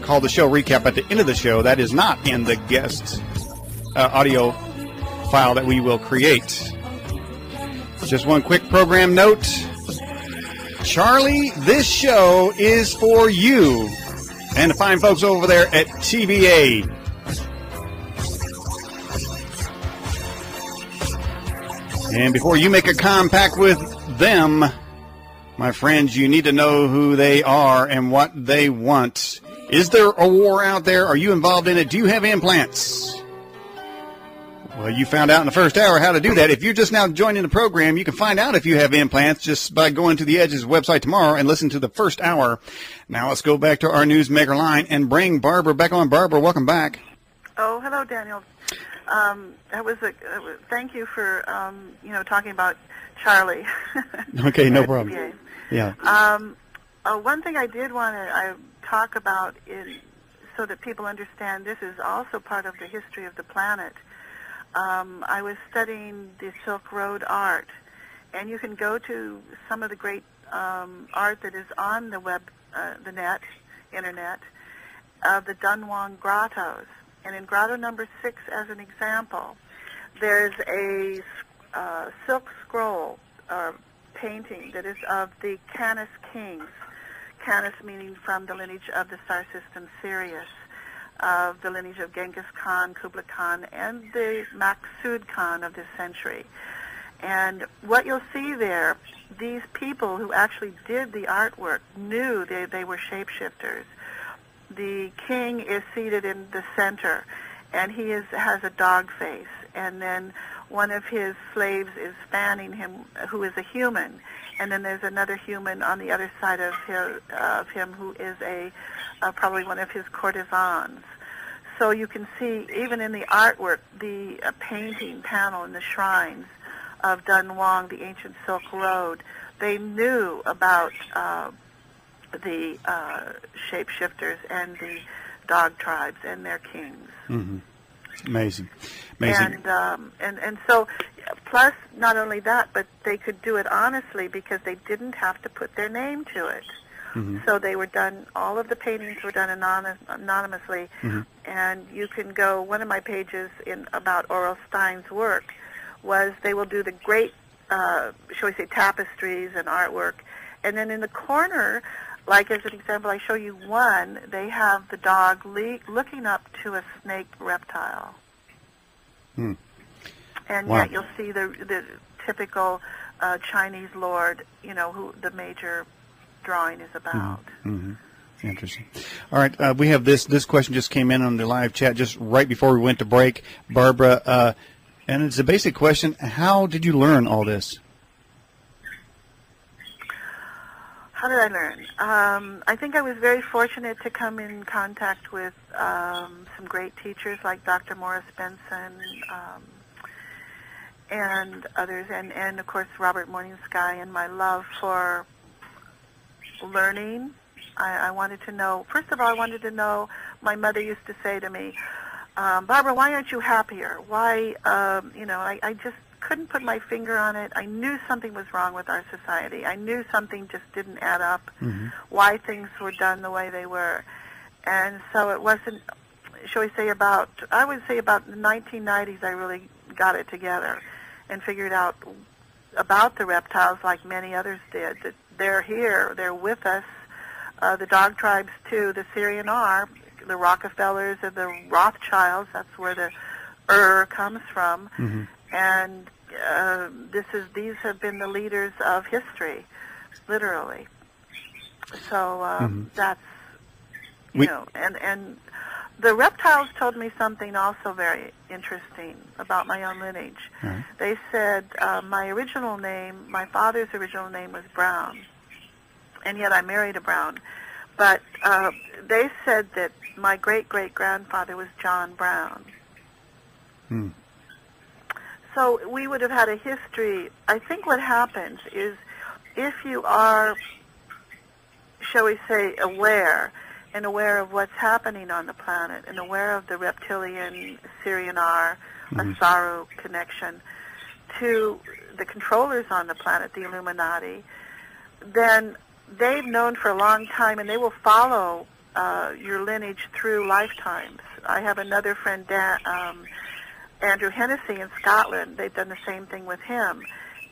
called the show recap at the end of the show. That is not in the guest audio file that we will create. Just one quick program note. Charlie, this show is for you and the fine folks over there at TVA. And before you make a compact with them, my friends, you need to know who they are and what they want. Is there a war out there? Are you involved in it? Do you have implants? Well, you found out in the first hour how to do that. If you're just now joining the program, you can find out if you have implants just by going to the Edge's website tomorrow and listen to the first hour. Now let's go back to our newsmaker line and bring Barbara back on. Barbara, welcome back. Oh, hello, Daniel. Thank you for talking about Charlie. Okay, no problem. Yeah. One thing I did want to talk about is so that people understand this is also part of the history of the planet. I was studying the Silk Road art, and you can go to some of the great art that is on the web, the internet, of the Dunhuang grottos. And in grotto number 6, as an example, there's a silk scroll painting that is of the Canis kings, Canis meaning from the lineage of the star system Sirius, of the lineage of Genghis Khan, Kublai Khan, and the Maksud Khan of this century. And what you'll see there, these people who actually did the artwork knew they were shapeshifters. The king is seated in the center, and he has a dog face, and then one of his slaves is fanning him, who is a human, and then there's another human on the other side of him who is probably one of his courtesans. So you can see, even in the artwork, the painting panel in the shrines of Dunhuang, the ancient Silk Road, they knew about the shapeshifters and the dog tribes and their kings. Mm-hmm. Amazing. And so, plus not only that, but they could do it honestly because they didn't have to put their name to it. Mm-hmm. So they were done. All of the paintings were done anonymously, mm-hmm. And you can go. One of my pages about Oral Stein's work was they will do the great, shall we say, tapestries and artwork, and then in the corner. Like, as an example, I show you one, they have the dog looking up to a snake reptile. Hmm. And wow. Yet you'll see the typical Chinese lord, who the major drawing is about. Mm-hmm. Mm-hmm. Interesting. All right, we have this question just came in on the live chat just right before we went to break. Barbara, and it's a basic question. How did you learn all this? How did I learn? I think I was very fortunate to come in contact with some great teachers like Dr. Morris Benson and others, and of course Robert Morningsky, and my love for learning. I wanted to know, first of all, I wanted to know, my mother used to say to me, Barbara, why aren't you happier? Why, I just couldn't put my finger on it. I knew something was wrong with our society. I knew something just didn't add up, mm-hmm. Why things were done the way they were. And so it wasn't, shall we say, I would say about the 1990s I really got it together and figured out about the reptiles like many others did, that they're here, they're with us. The dog tribes, too, the Syrian are, the Rockefellers and the Rothschilds, that's where the comes from. Mm-hmm. And these have been the leaders of history, literally. So mm-hmm. That's, and the reptiles told me something also very interesting about my own lineage. Mm-hmm. They said my father's original name was Brown, and yet I married a Brown. But they said that my great-great-grandfather was John Brown. Hmm. So we would have had a history. I think what happens is if you are, shall we say, aware of what's happening on the planet and aware of the reptilian Syrian-R, mm-hmm. Asaru connection to the controllers on the planet, the Illuminati, then they've known for a long time, and they will follow your lineage through lifetimes. I have another friend, Andrew Hennessy in Scotland. They've done the same thing with him,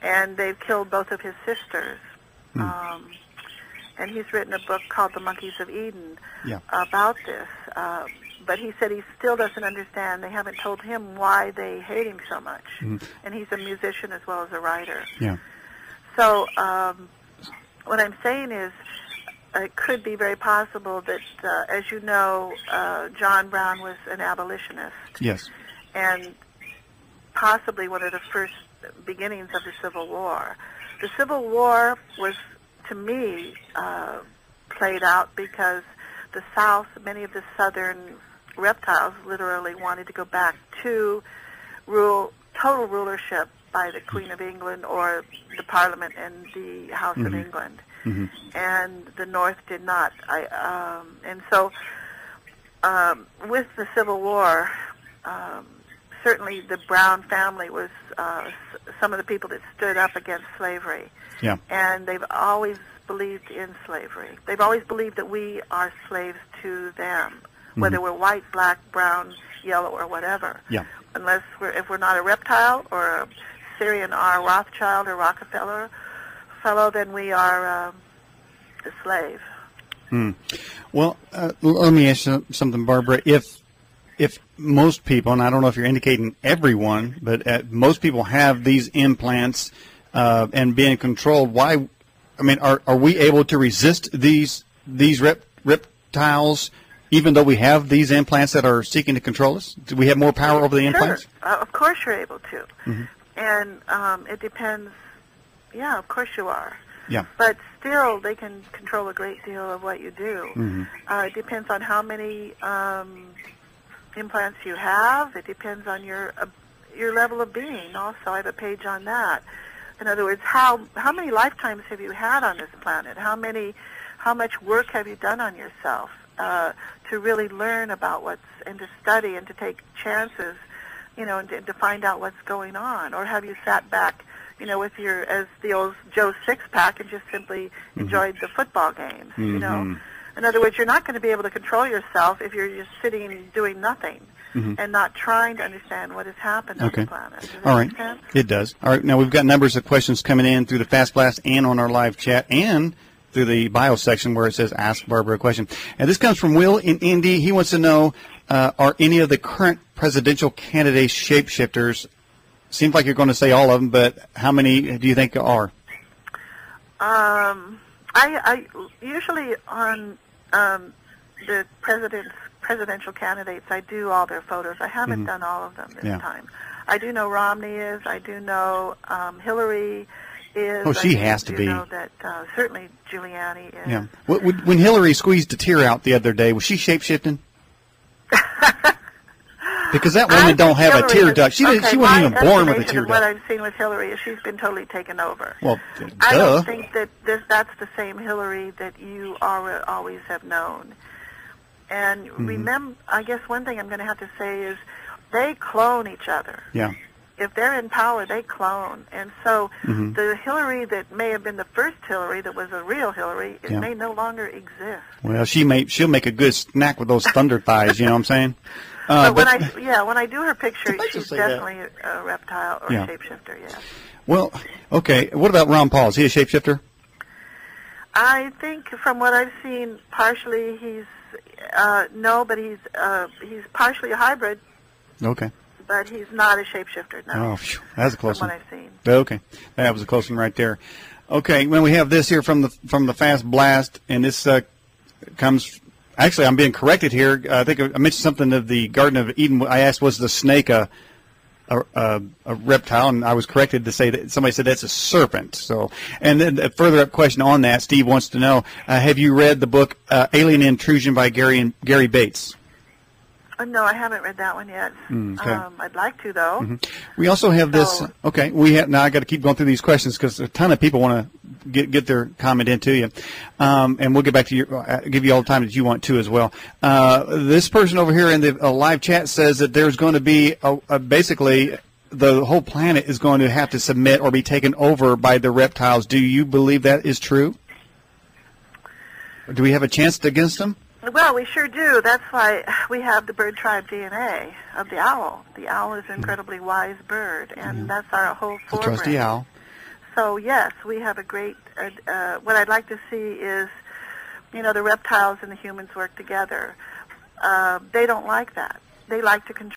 and they've killed both of his sisters. And he's written a book called The Monkeys of Eden about this. But he said he still doesn't understand. They haven't told him why they hate him so much. And he's a musician as well as a writer. Yeah. So what I'm saying is it could be very possible that, as you know, John Brown was an abolitionist. Yes. And possibly one of the first beginnings of the Civil War. The Civil War was, to me, played out because the South, many of the Southern reptiles literally wanted to go back to total rulership by the Queen of England or the Parliament and the House of England. And the North did not. And so with the Civil War, certainly the Brown family was some of the people that stood up against slavery. Yeah. And they've always believed in slavery. They've always believed that we are slaves to them, whether we're white, black, brown, yellow, or whatever. Yeah. Unless if we're not a reptile or a Syrian or a Rothschild or Rockefeller fellow, then we are a slave. Well, let me ask you something, Barbara. If most people, and I don't know if you're indicating everyone, but most people have these implants and being controlled, why? I mean, are we able to resist these reptiles, even though we have these implants that are seeking to control us? Do we have more power over the implants? Sure. Of course you're able to. And it depends. Yeah, of course you are. Yeah. But still, they can control a great deal of what you do. It depends on how many implants you have. It depends on your level of being. Also, I have a page on that. In other words, how many lifetimes have you had on this planet? How much work have you done on yourself to really learn about and to study and to take chances, and to find out what's going on? Or have you sat back, with as the old Joe Six-Pack and just simply enjoyed the football games, In other words, you're not going to be able to control yourself if you're just sitting doing nothing and not trying to understand what has happened on the planet. Does that make sense? It does. All right. Now, we've got numbers of questions coming in through the Fast Blast and on our live chat and through the bio section where it says Ask Barbara a Question. And this comes from Will in Indy. He wants to know, are any of the current presidential candidates shapeshifters? Seems like you're going to say all of them, but how many do you think are? I usually on the presidential candidates, I do all their photos. I haven't done all of them this time. I do know Romney is. I do know Hillary is. Oh, she has to be. I know that certainly Giuliani is. Yeah. When Hillary squeezed a tear out the other day, was she shape-shifting? Because that woman don't have a tear duct. She wasn't even born with a tear duct. What I've seen with Hillary is she's been totally taken over. Well, I don't think that that's the same Hillary that you always have known. And remember, I guess one thing I'm going to have to say is they clone each other. Yeah. If they're in power, they clone. And so the Hillary that may have been the first Hillary that was a real Hillary, it may no longer exist. Well, she'll make a good snack with those thunder thighs, you know what I'm saying? But when I do her picture, she's definitely a reptile or a shapeshifter, yes. Well, okay. What about Ron Paul? Is he a shapeshifter? I think from what I've seen, partially he's no, but he's partially a hybrid. Okay. But he's not a shapeshifter, no. Oh, phew, that's a close one. From what I've seen. Okay, that was a close one right there. Okay, well, we have this here from the Fast Blast, and this comes. Actually, I'm being corrected here. I think I mentioned something of the Garden of Eden. I asked, was the snake a reptile, and I was corrected to say that somebody said that's a serpent. So, and then a further up question on that, Steve wants to know: have you read the book Alien Intrusion by Gary Bates? No, I haven't read that one yet. Okay. I'd like to, though. We also have this. Okay, now I got to keep going through these questions because a ton of people want to get their comment into you, and we'll get back to give you all the time that you want to as well. This person over here in the live chat says that there's going to be basically the whole planet is going to have to submit or be taken over by the reptiles. Do you believe that is true? Or do we have a chance against them? Well, we sure do. That's why we have the bird tribe DNA of the owl. The owl is an incredibly wise bird, and that's our whole The trusty forebrain. owl. So, yes, we have a great, what I'd like to see is, the reptiles and the humans work together. They don't like that. They like to control